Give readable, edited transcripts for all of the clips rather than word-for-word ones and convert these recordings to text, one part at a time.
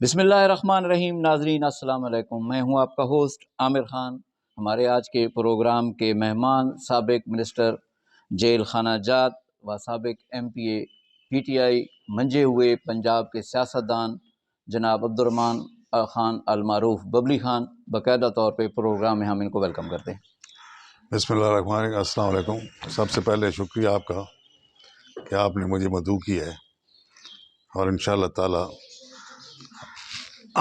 بسم اللہ الرحمن الرحیم. ناظرین السلام علیکم. میں ہوں آپ کا ہوسٹ عامر خان. ہمارے آج کے پروگرام کے مہمان سابق منسٹر جیل خانہ جات و سابق MPA PTI منجے ہوئے پنجاب کے سیاستدان جناب عبدالرحمن خان المعروف ببلی خان. باقاعدہ طور پہ پروگرام میں ہم ان کو ویلکم کرتے ہیں. بسم اللہ الرحمن الرحیم. السلام علیکم. سب سے پہلے شکریہ آپ کا کہ آپ نے مجھے مدعو کیا ہے، اور انشاءاللہ تعالی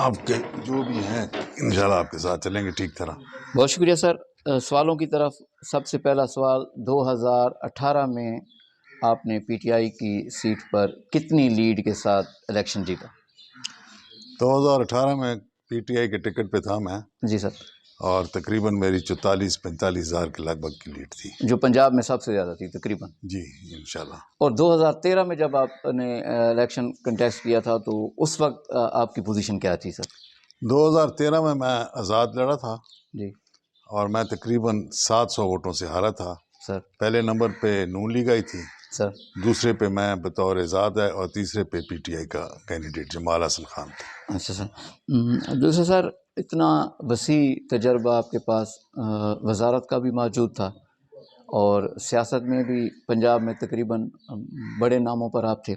آپ کے جو بھی ہیں انشاءاللہ آپ کے ساتھ چلیں گے ٹھیک طرح. بہت شکریہ سر. سوالوں کی طرف سب سے پہلا سوال، 2018 میں آپ نے PTI کی سیٹ پر کتنی لیڈ کے ساتھ الیکشن جیتا؟ 2018 میں PTI کے ٹکٹ پہ تھا میں، جی سر. اور تقریباً میری 44-45 ہزار کے لگ بھگ کی لیڈ تھی، جو پنجاب میں سب سے زیادہ تھی تقریباً. جی انشاءاللہ. اور 2013 میں جب آپ نے الیکشن کنٹیسٹ کیا تھا تو اس وقت آپ کی پوزیشن کیا تھی سر؟ 2013 میں آزاد لڑا تھا، جی اور میں تقریباً 700 ووٹوں سے ہارا تھا. سر. پہلے نمبر پہ نون لیگ آئی تھی، سر. دوسرے پہ میں بطور آزاد ہے، اور تیسرے پہ PTI کا کینڈیڈیٹ جمال حسن خان تھا. اچھا سر. دوسرا سر، اتنا وسیع تجربہ آپ کے پاس، وزارت کا بھی موجود تھا اور سیاست میں بھی پنجاب میں تقریباً بڑے ناموں پر آپ تھے.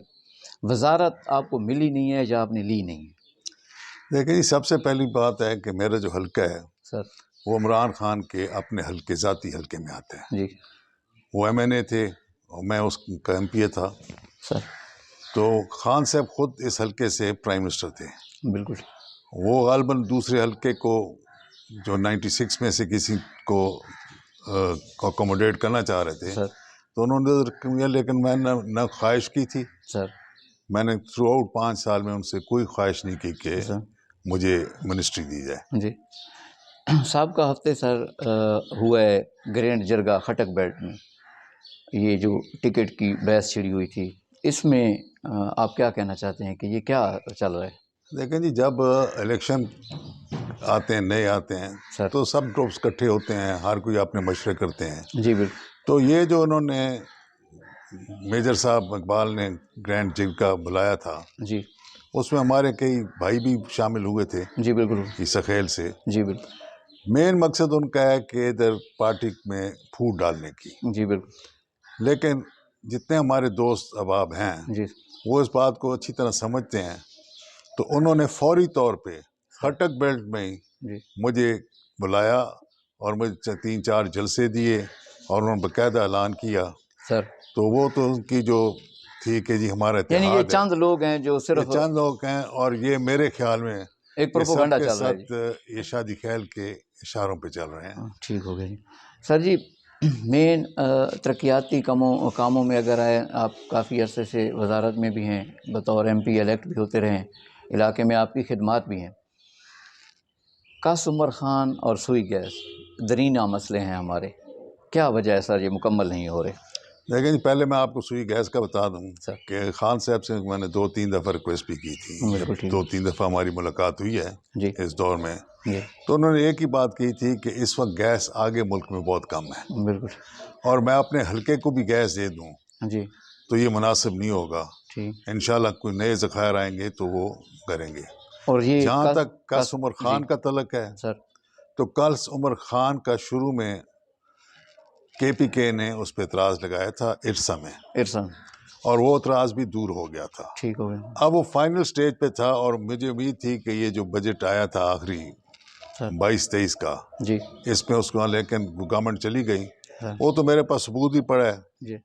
وزارت آپ کو ملی نہیں ہے یا آپ نے لی نہیں ہے؟ دیکھیں جی، سب سے پہلی بات ہے کہ میرا جو حلقہ ہے سر. وہ عمران خان کے اپنے حلقے، ذاتی حلقے میں آتا ہے. جی. وہ MNA تھے اور میں اس کا MPA تھا. سر. تو خان صاحب خود اس حلقے سے پرائم منسٹر تھے. بالکل. وہ غالباً دوسرے حلقے کو جو 96 میں سے کسی کو اکوموڈیٹ کرنا چاہ رہے تھے، سر. تو انہوں نے کیا، لیکن میں نہ خواہش کی تھی. سر. میں نے تھرو آؤٹ 5 سال میں ان سے کوئی خواہش نہیں کی کہ سر. مجھے منسٹری دی جائے. جی. سابقہ ہفتے سر ہوا ہے گرینڈ جرگہ خٹک بیلٹ میں یہ جو ٹکٹ کی بحث چھڑی ہوئی تھی، اس میں آپ کیا کہنا چاہتے ہیں کہ یہ کیا چل رہا ہے؟ دیکھیں جی، جب الیکشن آتے ہیں، نئے آتے ہیں، سر. تو سب گروپس اکٹھے ہوتے ہیں، ہر کوئی اپنے مشورے کرتے ہیں. جی بالکل. تو یہ جو انہوں نے میجر صاحب اقبال نے گرینڈ جرگہ بلایا تھا، جی. اس میں ہمارے کئی بھائی بھی شامل ہوئے تھے جی بالکل. عیسی خیل سے. جی بالکل. مین مقصد ان کا ہے کہ ادھر پارٹی میں پھوٹ ڈالنے کی. جی بالکل. لیکن جتنے ہمارے دوست احباب ہیں جی. وہ اس بات کو اچھی طرح سمجھتے ہیں، تو انہوں نے فوری طور پہ خٹک بیلٹ میں ہی جی. مجھے بلایا اور مجھے 3-4 جلسے دیے، اور انہوں نے باقاعدہ اعلان کیا. سر. تو وہ تو ان کی جو تھی کہ جی ہمارا یعنی یہ اتحاد ہے، چند لوگ ہیں جو یہ صرف چند لوگ ہیں، اور یہ میرے خیال میں ایک یہ سب پروپیگنڈا کے چل رہا ہے. ساتھ یہ شادی خیال کے اشاروں پہ چل رہے ہیں. ٹھیک ہو گیا جی. سر جی، مین ترقیاتی کاموں میں اگر آئے، آپ کافی عرصے سے وزارت میں بھی ہیں، بطور MP الیکٹ بھی ہوتے رہے ہیں، علاقے میں آپ کی خدمات بھی ہیں. کس عمر خان اور سوئی گیس درینہ مسئلے ہیں ہمارے، کیا وجہ ہے سر یہ مکمل نہیں ہو رہے؟ لیکن جی، پہلے میں آپ کو سوئی گیس کا بتا دوں سر. کہ خان صاحب سے میں نے 2-3 دفعہ ریکویسٹ بھی کی تھی. بالکل جب ٹھیک. 2-3 دفعہ ہماری ملاقات ہوئی ہے جی. اس دور میں، جی. تو انہوں نے ایک ہی بات کی تھی کہ اس وقت گیس آگے ملک میں بہت کم ہے، بالکل. اور میں اپنے حلقے کو بھی گیس دے دوں جی. تو یہ مناسب نہیں ہوگا. ٹھیک. انشاءاللہ کوئی نئے ذخائر آئیں گے تو وہ کریں گے. اور یہ جہاں تک کس عمر خان جی. کا تعلق ہے، سر. تو کس عمر خان کا شروع میں KPK نے اس پہ اعتراض لگایا تھا ارسا میں، ارسن. اور وہ اعتراض بھی دور ہو گیا تھا. ٹھیک ہو گیا. اب وہ فائنل سٹیج پہ تھا، اور مجھے امید تھی کہ یہ جو بجٹ آیا تھا آخری سر. 22-23 کا، جی. اس میں اس کو، لیکن گورنمنٹ چلی گئی. سر. وہ تو میرے پاس ثبوت ہی پڑا ہے، جی.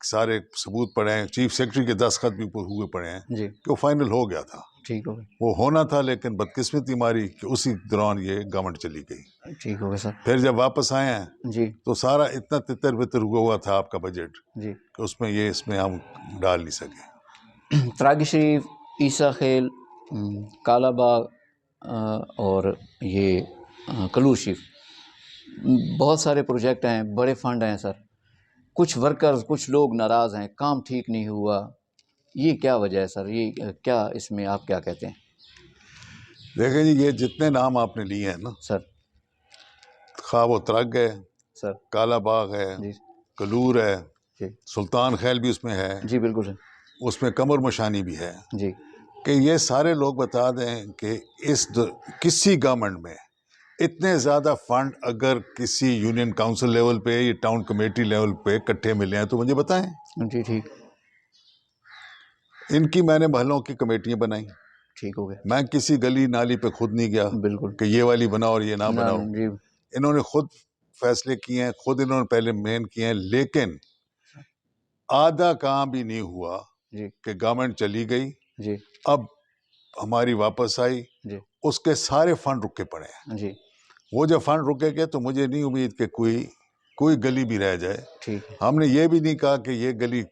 سارے ثبوت پڑے ہیں، چیف سیکرٹری کے دستخط بھی ہوئے پڑے ہیں جی. کہ وہ فائنل ہو گیا تھا. ٹھیک ہو گیا. وہ ہونا تھا، لیکن بدقسمتی ہماری کہ اسی دوران یہ گورنمنٹ چلی گئی. ٹھیک ہو گیا سر. پھر جب واپس آئے ہیں جی. تو سارا اتنا تتر بتر ہوا تھا آپ کا بجٹ جی. کہ اس میں ہم ڈال نہیں سکے. تراگی شریف، عیسی خیل، کالا باغ اور یہ کلور شریف، بہت سارے پروجیکٹ ہیں، بڑے فنڈ ہیں سر. کچھ ورکرز، کچھ لوگ ناراض ہیں، کام ٹھیک نہیں ہوا. یہ کیا وجہ ہے سر؟ یہ کیا، اس میں آپ کیا کہتے ہیں؟ دیکھیں جی، یہ جتنے نام آپ نے لیے ہیں نا سر. خواہ وہ ترگ ہے، سر. کالا باغ ہے، جی. کلور ہے، جی. سلطان خیل بھی اس میں ہے، جی بالکل سر. اس میں کمر مشانی بھی ہے. جی. کہ یہ سارے لوگ بتا دیں کہ کسی گورنمنٹ میں اتنے زیادہ فنڈ اگر کسی یونین کاؤنسل لیول پہ یا ٹاؤن کمیٹی لیول پہ اکٹھے ملے ہیں تو مجھے بتائیں. جی ٹھیک. ان کی میں نے محلوں کی کمیٹیاں بنائی. ٹھیک ہو گیا. میں کسی گلی نالی پہ خود نہیں گیا بالکل کہ یہ والی بناؤ اور یہ نہ بناؤ. جی انہوں نے خود فیصلے کیے ہیں, خود انہوں نے پہلے مین کیے ہیں, لیکن آدھا کام بھی نہیں ہوا جی کہ گورنمنٹ چلی گئی, جی اب ہماری واپس آئی, جی اس کے سارے فنڈ رکے پڑے ہیں. جی وہ جب فنڈ رکے گئے تو مجھے نہیں امید کہ کوئی گلی بھی رہ جائے. ٹھیک ہے. ہم نے یہ بھی نہیں کہا کہ یہ گلی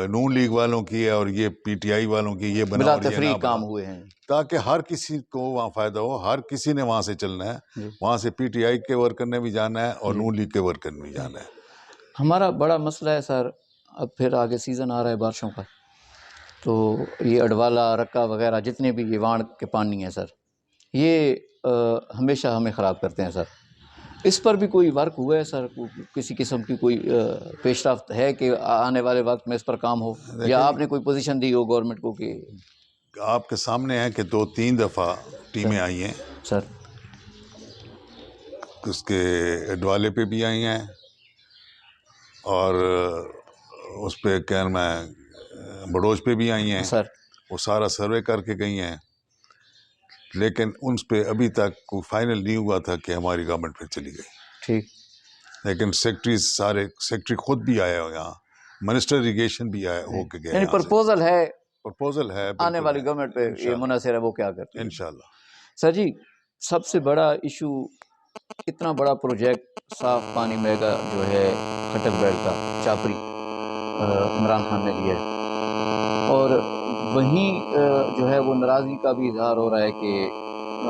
نون لیگ والوں کی ہے اور یہ پی ٹی آئی والوں کی, یہ بنا بلا اور یہ تفریق نہ کام بنا, ہوئے ہیں. تاکہ ہر کسی کو وہاں فائدہ ہو. ہر کسی نے وہاں سے چلنا ہے, جی وہاں سے پی ٹی آئی کے ورکر نے بھی جانا ہے اور جی. نون لیگ کے ورکر نے بھی جانا ہے. ہمارا بڑا مسئلہ ہے سر, اب پھر آگے سیزن آ رہا ہے بارشوں کا, تو یہ اڈوالا رکا وغیرہ جتنے بھی یہ وانڈ کے پانی ہیں سر, یہ ہمیشہ ہمیں خراب کرتے ہیں سر. اس پر بھی کوئی ورک ہوا ہے سر؟ کسی قسم کی کوئی پیش رفت ہے کہ آنے والے وقت میں اس پر کام ہو, یا آپ نے کوئی پوزیشن دی ہو گورنمنٹ کو کہ آپ کے سامنے ہے کہ 2-3 دفعہ ٹیمیں آئی ہیں سر اس کے اڈوالے پہ بھی آئی ہیں اور اس پہ کیا میں بڑوچ پہ بھی آئی ہیں, سر؟ وہ سارا سروے کر کے گئی ہیں, لیکن ان پہ ابھی تک کوئی فائنل نہیں ہوا تھا کہ ہماری گورنمنٹ پہ چلی گئی. ٹھیک. لیکن سیکٹری خود بھی آیا ہو یہاں, منسٹر اریگیشن بھی آیا ہو کے گیا, یعنی پرپوزل ہے پرپوزل ہے آنے والی گورنمنٹ پہ, یہ منحصر ہے وہ کیا کرتی ہے انشاءاللہ. سر جی سب سے بڑا ایشو, اتنا بڑا پروجیکٹ صاف پانی میگا جو ہے کھٹک بیل کا چاپری عمران خان نے لیا ہے, اور وہیں جو ہے وہ ناراضگی کا بھی اظہار ہو رہا ہے کہ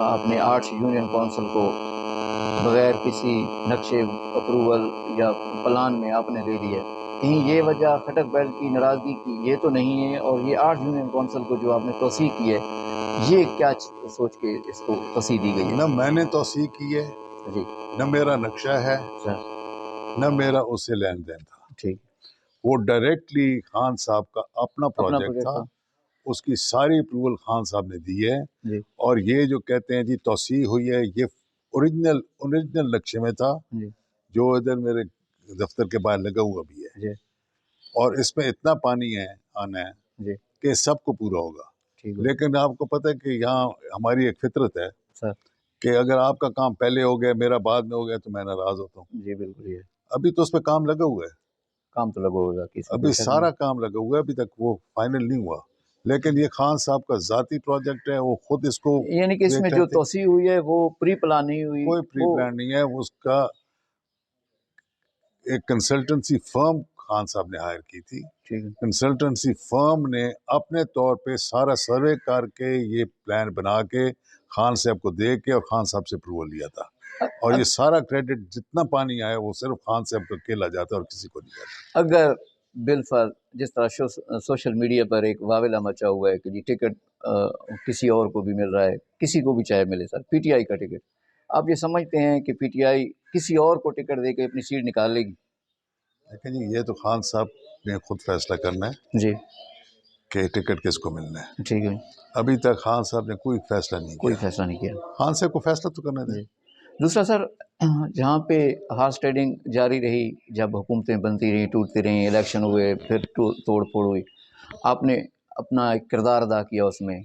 آپ نے آرٹس یونین کونسل کو بغیر کسی نقشے اپروول یا پلان میں آپ نے دے دیا. کہیں یہ وجہ کھٹک بیل کی ناراضگی کی یہ تو نہیں ہے, اور یہ آرٹس یونین کونسل کو جو آپ نے توسیع کی ہے, یہ کیا سوچ کے اس کو توسیع دی گئی ہے؟ نہ میں نے توسیع کی ہے, جی نہ میرا نقشہ ہے, سر. نہ میرا اس سے لین دین تھا. ٹھیک. وہ ڈائریکٹلی خان صاحب کا اپنا اپنا پروجیکٹ تھا, اس کی ساری اپروول خان صاحب نے دی ہے. جی اور یہ جو کہتے ہیں جی توسیع ہوئی ہے, یہ اوریجنل نقشے میں تھا جی جو ادھر میرے دفتر کے باہر لگا ہوا بھی ہے, جی اور اس میں اتنا پانی ہے آنا ہے جی. کہ سب کو پورا ہوگا. ٹھیک. لیکن آپ کو پتہ ہے کہ یہاں ہماری ایک فطرت ہے سر. کہ اگر آپ کا کام پہلے ہو گیا, میرا بعد میں ہو گیا, تو میں ناراض ہوتا ہوں. جی بالکل. یہ ابھی تو اس پہ کام لگا ہوا ہے, کام تو لگا ہوگا, ابھی سارا کام لگا ہوا ہے, ابھی تک وہ فائنل نہیں ہوا. لیکن یہ خان صاحب کا ذاتی پروجیکٹ ہے, وہ خود اس کو, یعنی کہ اس میں جو توسیع ہوئی ہے وہ پری پلان نہیں ہوئی, کوئی پری پلان نہیں ہے. اس کا ایک کنسلٹنسی فرم خان صاحب نے ہائر کی تھی. کنسلٹنسی فرم نے اپنے طور پہ سارا سروے کر کے یہ پلان بنا کے خان صاحب کو دے کے اور خان صاحب سے اپروول لیا تھا, اور یہ سارا کریڈٹ جتنا پانی آیا وہ صرف خان صاحب کو اکیلا جاتا ہے اور کسی کو نہیں جاتا. اگر بالفرض جس طرح سوشل میڈیا پر ایک واویلا مچا ہوا ہے کہ جی ٹکٹ کسی اور کو بھی مل رہا ہے, کسی کو بھی چاہے ملے سر, پی ٹی آئی کا ٹکٹ, آپ یہ سمجھتے ہیں کہ پی ٹی آئی کسی اور کو ٹکٹ دے کے اپنی سیٹ نکال لے گی؟ لیکن جی یہ تو خان صاحب نے خود فیصلہ کرنا ہے جی کہ ٹکٹ کس کو ملنا ہے. ٹھیک ہے. ابھی تک خان صاحب نے کوئی فیصلہ نہیں کوئی کیا. فیصلہ نہیں کیا. خان صاحب کو فیصلہ تو کرنا دیں. دوسرا سر, جہاں پہ ہارس ٹریڈنگ جاری رہی, جب حکومتیں بنتی رہی, ٹوٹتی رہیں, الیکشن ہوئے, پھر توڑ پھوڑ ہوئی, آپ نے اپنا ایک کردار ادا کیا اس میں,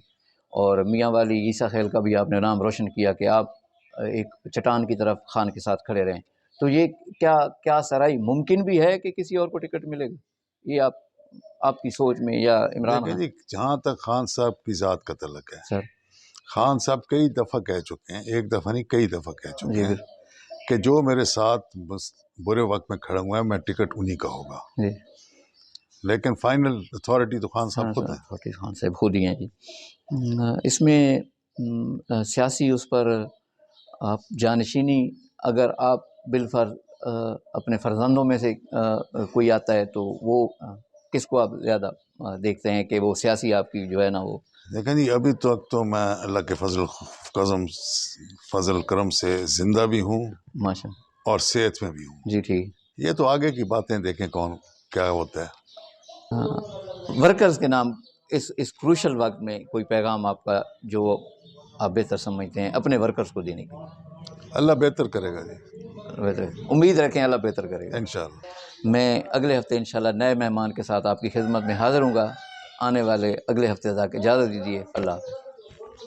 اور میاں والی عیسیٰ خیل کا بھی آپ نے نام روشن کیا کہ آپ ایک چٹان کی طرف خان کے ساتھ کھڑے رہیں. تو یہ کیا سرائی ممکن بھی ہے کہ کسی اور کو ٹکٹ ملے گا؟ یہ آپ کی سوچ میں, یا عمران دیکھیں خان؟ جی جہاں تک خان صاحب کی ذات کا تعلق ہے, سر خان صاحب کئی دفعہ کہہ چکے ہیں, ایک دفعہ نہیں کئی دفعہ کہہ چکے جی ہیں کہ جو میرے ساتھ بس برے وقت میں کھڑا ہوا ہے, میں ٹکٹ انہی کا ہوگا. جی. لیکن فائنل اتھارٹی تو خان صاحب خود ہے. خان صاحب خود ہی ہیں. جی اس میں سیاسی اس پر آپ جانشینی, اگر آپ بالفرض اپنے فرزندوں میں سے کوئی آتا ہے تو وہ کس کو آپ زیادہ دیکھتے ہیں کہ وہ سیاسی آپ کی جو ہے نا وہ؟ دیکھیں جی ابھی تک تو میں اللہ کے فضل کرم سے زندہ بھی ہوں, ماشاء اور صحت میں بھی ہوں. جی ٹھیک. یہ تو آگے کی باتیں دیکھیں کون کیا ہوتا ہے. ورکرز کے نام اس کروشل وقت میں کوئی پیغام آپ کا جو آپ بہتر سمجھتے ہیں اپنے ورکرز کو دینے کے؟ اللہ بہتر کرے گا جی، بہتر، امید رکھیں اللہ بہتر کرے گا انشاءاللہ۔ میں اگلے ہفتے انشاءاللہ نئے مہمان کے ساتھ آپ کی خدمت میں حاضر ہوں گا۔ آنے والے اگلے ہفتے تک اجازت دیجیے، اللہ حافظ۔